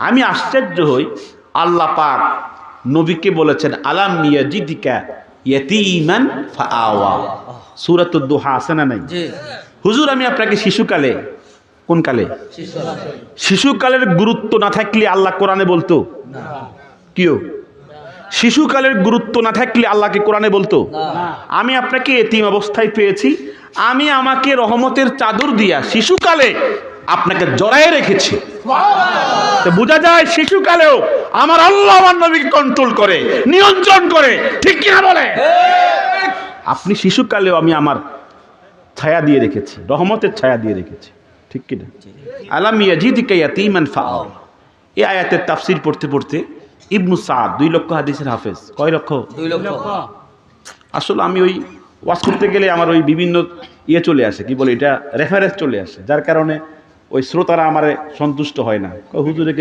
আমি আশ্চর্য হই, আল্লাহ পাক নবীকে বলেছেন আলাম ইয়াজিদিকা ইয়াতীমান ফাআওয়া, সূরাতুদ দুহা আছে না নাই? হুজুর আমি আপনাকে শিশুকালে, কোন কালে? শিশুকালের গুরুত্ব না থাকলে আল্লাহ কোরআনে বলতো কিও? শিশুকালের গুরুত্ব না থাকলে আল্লাহকে কোরআনে বলতো? আমি আপনাকে এতিম অবস্থায় পেয়েছি, আমি আমাকে রহমতের চাদর দিয়া শিশুকালে আপনাকে জড়ায়ে রেখেছি। তো বোঝা যায় শিশুকালেও আমার আল্লাহ আমার নবীকে কন্ট্রোল করে, নিয়ন্ত্রণ করে, ঠিক কি না বলে? আপনি শিশুকালেও আমি আমার ছায়া দিয়ে রেখেছি, রহমতের ছায়া দিয়ে রেখেছি, ঠিক কিনা? আলাম ইয়াজিদিকা ইয়াতীমান ফাআওয়া, এই আয়াতের তাফসীর পড়তে পড়তে ইবনু সাদ 2 লক্ষ হাদিসের হাফেজ, কয় লক্ষ? 2 লক্ষ। আসলে আমি ওই ওয়াজ করতে গেলে আমার ওই বিভিন্ন চলে আসে, কি বলে এটা, রেফারেন্স চলে আসে, যার কারণে ওই শ্রোতারা আমার সন্তুষ্ট হয় না, হুজুরে